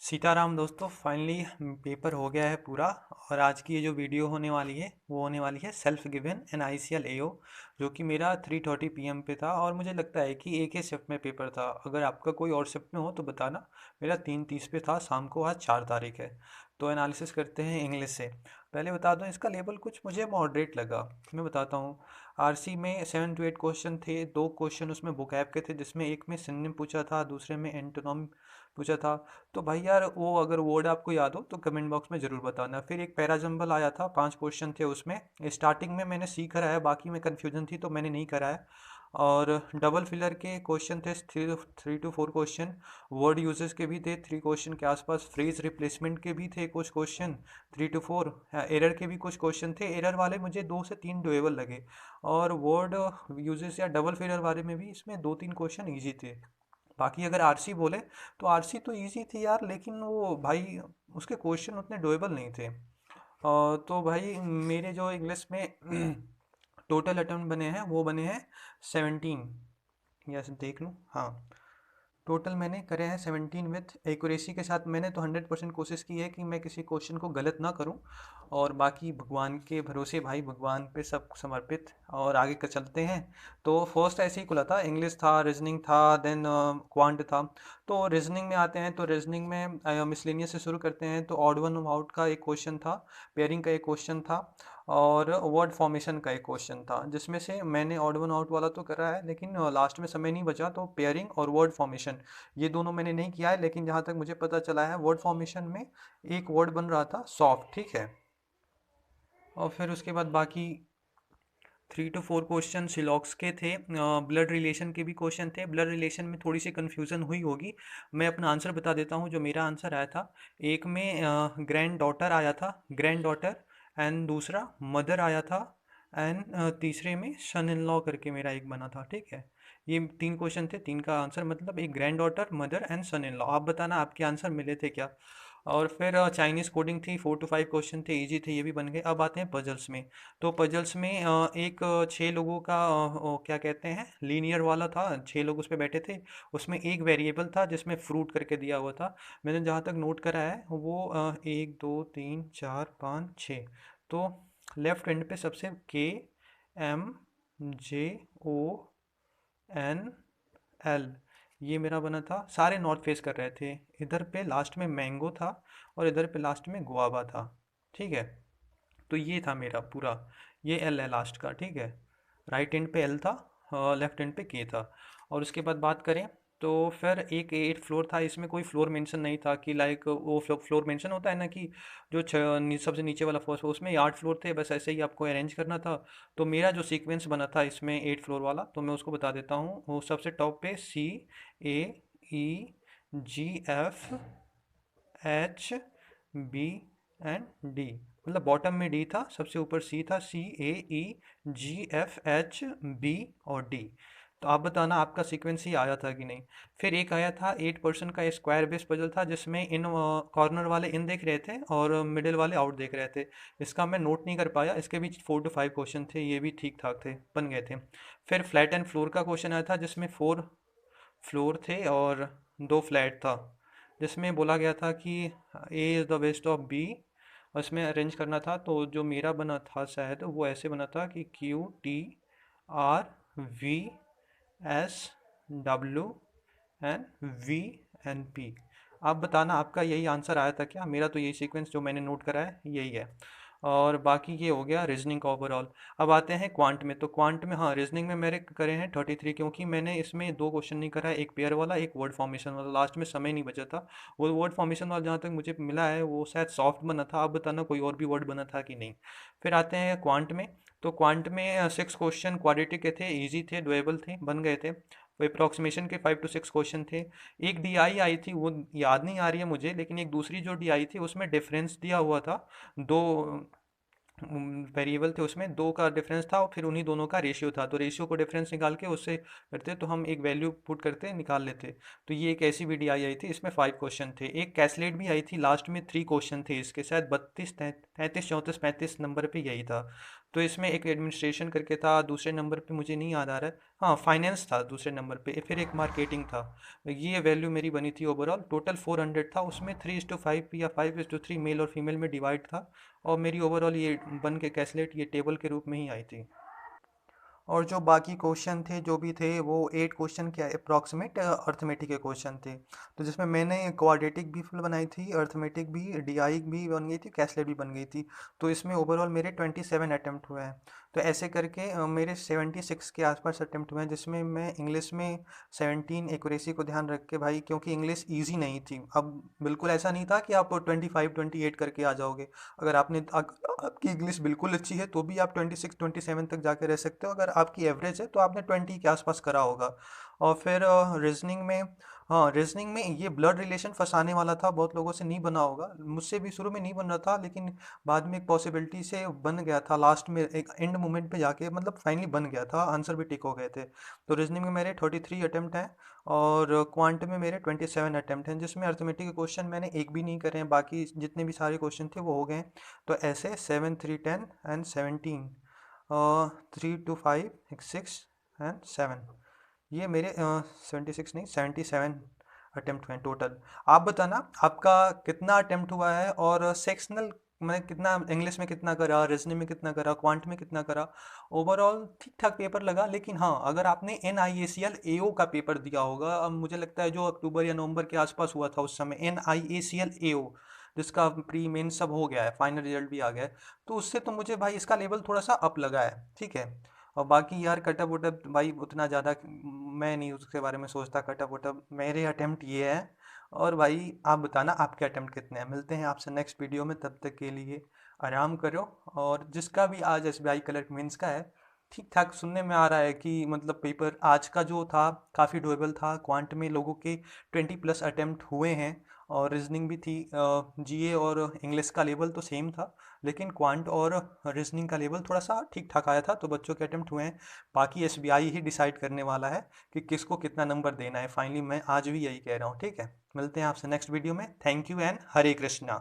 सीताराम दोस्तों, finally paper हो गया है पूरा। और आज की ये जो वीडियो होने वाली है वो होने वाली है self given an ICL AO, जो कि मेरा 3:30 PM पे था। और मुझे लगता है कि एक ही शिफ्ट में पेपर था। अगर आपका कोई और शिफ्ट में हो तो बताना। मेरा 3:30 पे था शाम को। आज 4 तारीख है। तो एनालिसिस करते हैं इंग्लिश से। पहले बता दूं, इसका लेवल कुछ मुझे मॉडरेट लगा। मैं बताता हूँ। RC में 7 to 8 क्वेश्चन थे। 2 क्वेश्चन उसमें वोकैब के थे, जिसमें एक में सिनोनिम पूछा था, दूसरे में एंटोनिम पूछा था। तो भाई यार, वो अगर वर्ड आपको याद हो तो कमेंट बॉक्स में ज़रूर बताना। फिर एक पैराजंबल आया था, 5 क्वेश्चन थे उसमें। स्टार्टिंग में मैंने सी कराया, बाकी में कन्फ्यूजन थी तो मैंने नहीं कराया। और डबल फिलर के क्वेश्चन थे, 3 to 4 क्वेश्चन। वर्ड यूजेस के भी थे 3 क्वेश्चन के आसपास। फ्रेज रिप्लेसमेंट के भी थे कुछ क्वेश्चन, 3 to 4। एरर के भी कुछ क्वेश्चन थे। एरर वाले मुझे 2 से 3 डुएबल लगे। और वर्ड यूजेस या डबल फिलर वाले में भी इसमें 2-3 क्वेश्चन ईजी थे। बाकी अगर आरसी बोले तो आरसी तो इजी थी यार, लेकिन वो भाई उसके क्वेश्चन उतने डोएबल नहीं थे। तो भाई मेरे जो इंग्लिश में टोटल अटेम्प्ट बने हैं वो बने हैं 17। या देख लूँ, हाँ। टोटल मैंने करे हैं 17 विथ एक्यूरेसी के साथ। मैंने तो 100% कोशिश की है कि मैं किसी क्वेश्चन को गलत ना करूं। और बाकी भगवान के भरोसे भाई, भगवान पे सब समर्पित। और आगे का चलते हैं। तो फर्स्ट ऐसे ही खुला था, इंग्लिश था, रीजनिंग था, देन क्वांट था। तो रीजनिंग में आते हैं। तो रीजनिंग में मिसलेनियस से शुरू करते हैं। तो ऑड वन आउट का एक क्वेश्चन था, पेयरिंग का एक क्वेश्चन था, और वर्ड फॉर्मेशन का एक क्वेश्चन था। जिसमें से मैंने ऑड वन आउट वाला तो करा है, लेकिन लास्ट में समय नहीं बचा, तो पेयरिंग और वर्ड फॉर्मेशन ये दोनों मैंने नहीं किया है। लेकिन जहाँ तक मुझे पता चला है, वर्ड फॉर्मेशन में एक वर्ड बन रहा था सॉफ्ट, ठीक है। और फिर उसके बाद बाकी 3 to 4 क्वेश्चन सिलॉक्स के थे। ब्लड रिलेशन के भी क्वेश्चन थे। ब्लड रिलेशन में थोड़ी सी कन्फ्यूज़न हुई होगी। मैं अपना आंसर बता देता हूँ जो मेरा आंसर आया था। एक में ग्रैंड डॉटर आया था, ग्रैंड डॉटर। एंड दूसरा मदर आया था। एंड तीसरे में सन इन लॉ करके मेरा एक बना था, ठीक है। ये 3 क्वेश्चन थे, 3 का आंसर, मतलब एक granddaughter, mother and son in law. आप बताना आपके आंसर मिले थे क्या। और फिर चाइनीज़ कोडिंग थी, 4 to 5 क्वेश्चन थे, इजी थे, ये भी बन गए। अब आते हैं पजल्स में। तो पजल्स में एक 6 लोगों का क्या कहते हैं, लीनियर वाला था। 6 लोग उस पे बैठे थे। उसमें एक वेरिएबल था जिसमें फ्रूट करके दिया हुआ था। मैंने जहाँ तक नोट करा है वो 1 2 3 4 5 6। तो लेफ्ट एंड पे सबसे KMJONL, ये मेरा बना था। सारे नॉर्थ फेस कर रहे थे। इधर पे लास्ट में मैंगो था, और इधर पे लास्ट में गुआवा था, ठीक है। तो ये था मेरा पूरा। ये एल है लास्ट का, ठीक है। राइट एंड पे एल था, लेफ्ट एंड पे के था। और उसके बाद बात करें तो फिर एक 8 फ्लोर था। इसमें कोई फ्लोर मेंशन नहीं था कि लाइक वो फ्लोर मेंशन होता है ना, कि जो सबसे नीचे वाला फर्स्ट, उसमें 8 फ्लोर थे। बस ऐसे ही आपको अरेंज करना था। तो मेरा जो सीक्वेंस बना था इसमें 8 फ्लोर वाला, तो मैं उसको बता देता हूँ। वो सबसे टॉप पे CAEGF H B and D, मतलब बॉटम में डी था, सबसे ऊपर सी था, CAEGF H B और डी। तो आप बताना आपका सीक्वेंस ही आया था कि नहीं। फिर एक आया था 8% का स्क्वायर बेस पजल था, जिसमें इन कॉर्नर वाले इन देख रहे थे और मिडिल वाले आउट देख रहे थे। इसका मैं नोट नहीं कर पाया। इसके बीच 4 to 5 क्वेश्चन थे, ये भी ठीक ठाक थे, बन गए थे। फिर फ्लैट एंड फ्लोर का क्वेश्चन आया था, जिसमें 4 फ्लोर थे और 2 फ्लैट था। जिसमें बोला गया था कि A is the west of B, उसमें अरेंज करना था। तो जो मेरा बना था शायद वो ऐसे बना था कि QTRVSW एंड VNP। आप बताना आपका यही आंसर आया था क्या। मेरा तो यही सीक्वेंस जो मैंने नोट करा है यही है। और बाकी ये हो गया रीजनिंग का ओवरऑल। अब आते हैं क्वांट में। तो क्वांट में, हाँ, रीजनिंग में मेरे करे हैं 33, क्योंकि मैंने इसमें 2 क्वेश्चन नहीं करा है, एक पेयर वाला, एक वर्ड फॉर्मेशन वाला। लास्ट में समय नहीं बचा था। वो वर्ड फॉर्मेशन वाला जहाँ तक मुझे मिला है वो शायद सॉफ्ट बना था। आप बताना कोई और भी वर्ड बना था कि नहीं। फिर आते हैं क्वांट में। तो क्वांट में 6 क्वेश्चन क्वाड्रेटिक के थे, ईजी थे, डुएबल थे, बन गए थे। वो अप्रॉक्सीमेशन के 5 to 6 क्वेश्चन थे। एक DI आई थी, वो याद नहीं आ रही है मुझे, लेकिन एक दूसरी जो DI थी उसमें डिफरेंस दिया हुआ था। दो वेरिएबल थे, उसमें दो का डिफरेंस था और फिर उन्हीं दोनों का रेशियो था। तो रेशियो को डिफरेंस निकाल के उससे करते तो हम एक वैल्यू पुट करते निकाल लेते। तो ये एक ऐसी VDI आई थी, इसमें 5 क्वेश्चन थे। एक कैसलेट भी आई थी, लास्ट में 3 क्वेश्चन थे इसके, शायद 32 33 34 35 नंबर पे यही था। तो इसमें एक एडमिनिस्ट्रेशन करके था, दूसरे नंबर पे मुझे नहीं याद आ रहा है, हाँ फाइनेंस था दूसरे नंबर पे, फिर एक मार्केटिंग था। ये वैल्यू मेरी बनी थी ओवरऑल, टोटल 400 था, उसमें 3:5 या 5:3 मेल और फीमेल में डिवाइड था। और मेरी ओवरऑल ये बन के कैलकुलेट ये टेबल के रूप में ही आई थी। और जो बाकी क्वेश्चन थे जो भी थे वो 8 क्वेश्चन के अप्रॉक्सीमेट अर्थमेटिक के क्वेश्चन थे। तो जिसमें मैंने क्वाड्रेटिक भी फुल बनाई थी, अर्थमेटिक भी, डीआई भी बन गई थी, कैसलेट भी बन गई थी। तो इसमें ओवरऑल मेरे 27 अटैम्प्ट हुए हैं। तो ऐसे करके मेरे 76 के आसपास अटैम्प्ट हुए हैं, जिसमें मैं इंग्लिश में 17 एक्यूरेसी को ध्यान रख के भाई, क्योंकि इंग्लिश ईजी नहीं थी। अब बिल्कुल ऐसा नहीं था कि आप 25 28 करके आ जाओगे। अगर आपकी इंग्लिश बिल्कुल अच्छी है तो भी आप 26 27 तक जाके रह सकते हो। अगर आपकी एवरेज है तो आपने 20 के आसपास करा होगा। और फिर रीजनिंग में, हाँ रीजनिंग में ये ब्लड रिलेशन फंसाने वाला था, बहुत लोगों से नहीं बना होगा, मुझसे भी शुरू में नहीं बन रहा था, लेकिन बाद में एक पॉसिबिलिटी से बन गया था, लास्ट में एक एंड मोमेंट पे जाके मतलब फाइनली बन गया था, आंसर भी टिक हो गए थे। तो रीजनिंग में मेरे 33 अटेम्प्ट हैं, और क्वांट में मेरे 27 अटेम्प्ट हैं, जिसमें अर्थमेटिक के क्वेश्चन मैंने एक भी नहीं करे हैं, बाकी जितने भी सारे क्वेश्चन थे वो हो गए हैं। तो ऐसे 7 3 10 एंड 17, 3 2 5 6 एंड 7, ये मेरे 76 नहीं 77 अटेम्प्ट हुए टोटल। आप बताना आपका कितना अटेम्प्ट हुआ है, और सेक्शनल में कितना, इंग्लिश में कितना करा, रीजनिंग में कितना करा, क्वांट में कितना करा। ओवरऑल ठीक ठाक पेपर लगा, लेकिन हाँ अगर आपने NIACL AO का पेपर दिया होगा, अब मुझे लगता है जो अक्टूबर या नवंबर के आसपास हुआ था उस समय, NIACL AO, जिसका प्री मेन सब हो गया है, फाइनल रिजल्ट भी आ गया है, तो उससे तो मुझे भाई इसका लेवल थोड़ा सा अप लगा है, ठीक है। और बाकी यार कटअप वटअप भाई उतना ज़्यादा मैं नहीं उसके बारे में सोचता, कटअप वटअप मेरे अटेम्प्ट ये है। और भाई आप बताना आपके अटेम्प्ट कितने हैं। मिलते हैं आपसे नेक्स्ट वीडियो में, तब तक के लिए आराम करो। और जिसका भी आज SBI क्लर्क मेंस का है, ठीक ठाक सुनने में आ रहा है कि मतलब पेपर आज का जो था काफ़ी डोएबल था, क्वांट में लोगों के 20+ अटेम्प्ट हुए हैं, और रीजनिंग भी थी। GA और इंग्लिश का लेवल तो सेम था, लेकिन क्वांट और रीजनिंग का लेवल थोड़ा सा ठीक ठाक आया था, तो बच्चों के अटेम्प्ट हुए हैं। बाकी SBI ही डिसाइड करने वाला है कि किसको कितना नंबर देना है फाइनली, मैं आज भी यही कह रहा हूँ, ठीक है। मिलते हैं आपसे नेक्स्ट वीडियो में, thank you and Hare Krishna.